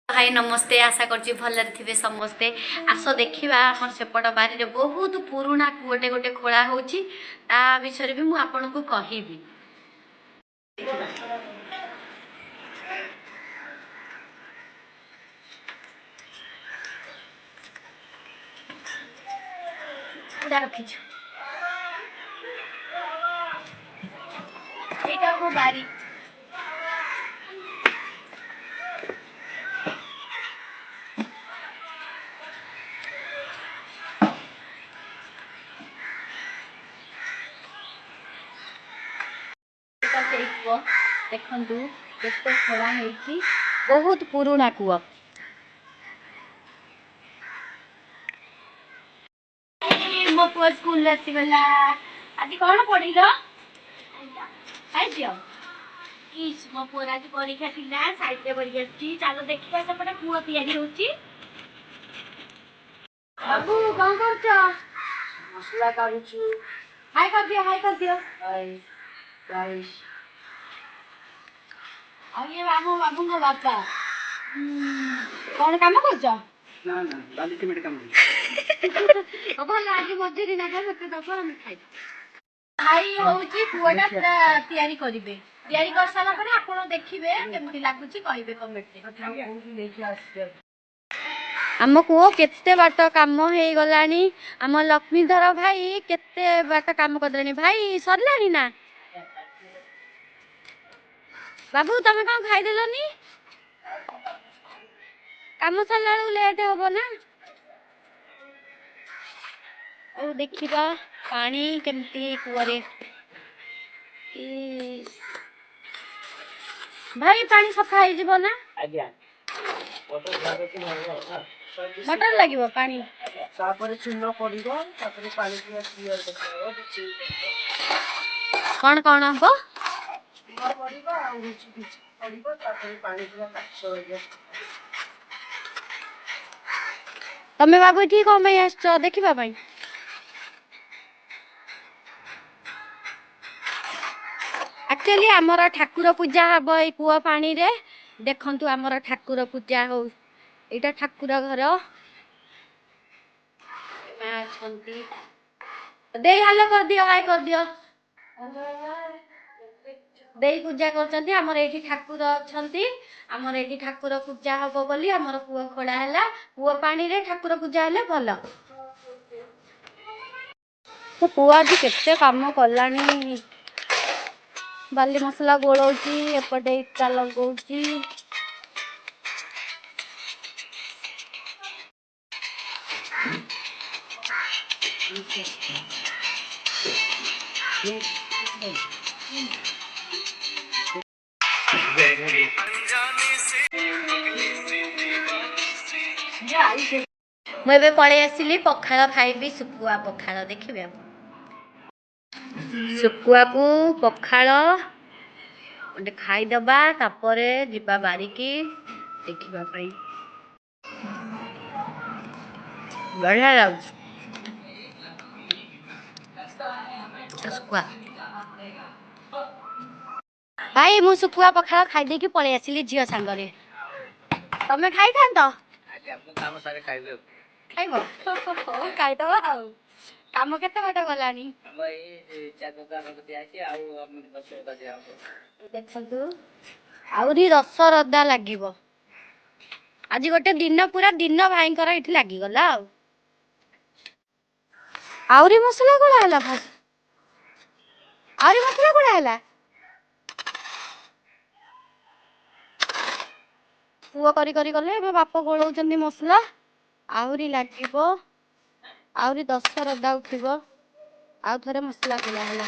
हाय नमस्ते आशा करछि भलरे थिबे समस्ते आस देखिबा हमर सेपट बारी रे बहुत पुराना गोटे गोटे खोला होछि ता विषय भी मु आपन को कहिबी। उडा रखिछु एटा को बारी एटा देखो देखंतु केते खोला हेछि बहुत पुराना कुआ मो पुआ स्कूल आसी गला आज कोन पढिलो खाइ दियो किस मो पुआ आज परीक्षा थिला साहित्य परीक्षा छी चलो देखिबा सेपटे पुआ तयारी होछि। बाबू कौन करछ मसला काढुछु हाय कर दियो हाय गाइस आ ये बाबू को बापा कौन काम करछ ना ना बाली टमाटर काम बाबा आज मजूरी ना कर मते दबा हम खाइ भाई होउची पुआटा पूरा तयारी करिवे तयारी कर साला परे आपण देखिबे केमति लागुची कहिबे कमेंट रे आमको केते बाट काम हो गलानी आम लक्ष्मीधर भाई केते बाट काम करदेनी भाई सरलानी ना बाबू तमे कौन खाई देलनी काम सरला लेट होबो ना और देखिबा पानी केमती कुआरे भाई पानी सफा हो जिवो ना आज्ञा मटर লাগিব पानी तापर चुनो पड़िबो तापर पानी दिया क्लियर देखो कौन हबो चुनो पड़िबो आ रुचि बिच पड़िबो तापर पानी दिया काछ हो जे तमे बाबू ठीक हो मैं आछो देखिबा भाई एक्चुअली हमर ठाकुर पूजा हबो ए कुआ पानी रे देखंतु हमर ठाकुर पूजा हो एटा ठाकुर घर मां छंती दे हालो कर दियो देई पूजा करछंती हमर एठी ठाकुर अछंती हमर एठी ठाकुर पूजा हबो बोली हमर कुआ खोला हला कुआ पानी रे ठाकुर पूजा हले भलो तो कुआ जी केते काम करलानी बाली मसला गोळौची एपटे इटा लगौची मैं पड़े आसिली पखाड़ खाइबी सुकुआ पखाड़ देखिए सुकुआ को पखाड़ गोटे खाईदबा तापर जीवा बारिकी देखा बढ़िया लग सुकुआ भाई मु सुकुआ पखाड़ खाई कि पड़े आसिली झील सांगरे तमें खाई था काम केते बाट गलानी देखंतु आउरी रस रदा लागिबो आज गोटे दिन पूरा दिन भाईंकर इठी लागी गला आउरी मसला कोला हला भाई आउरी मसला कोला हला पुआ करी करी गले बाप गोळौचंदी मसला आउरी लागिबो आउरी 10 रदा उठिबो आउ थरे मसला कोला हला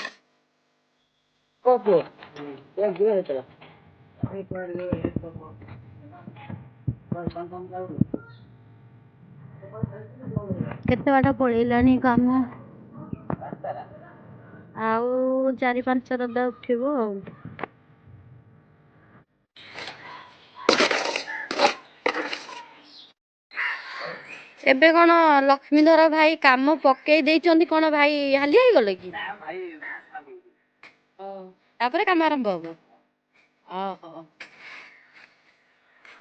कोपो एक दिए हेतला केते बाटा पळेलानी काम आउ 4-5 रदा उठिबो एबे कोन लक्ष्मीधर भाई काम पक्के देइचंदी कोन भाई हालिया ही गले की भाई तापर काम आरंभ हो ओहो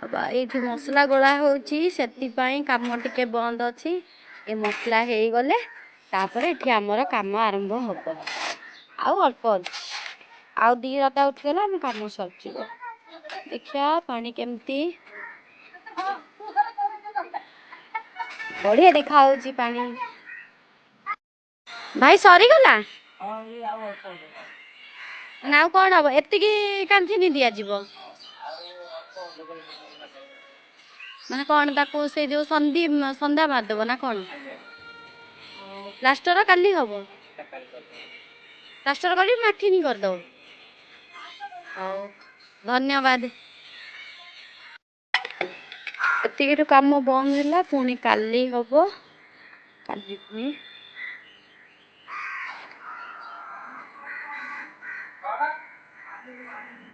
ये मसला गोला होची सेतिपाई काम टिके बंद अछि ए मसला हे गले तापर एठी हमर काम आरंभ होबो आउ अल्प अछि आउ दी राता उठगला हम काम सरची देखिया पानी केमती बढ़िया देखा होची पानी भाई सरी गला नाउ कोन हबो एतिकी कांथीनी दिया जीवो माने कोन ताको से जो संधि संध्या मार देबो ना कोन प्लास्टर काली हबो प्लास्टर करी माठीनी कर दो धन्यवाद एतिकी काम बंद होला पुणी काली हबो काली पुणी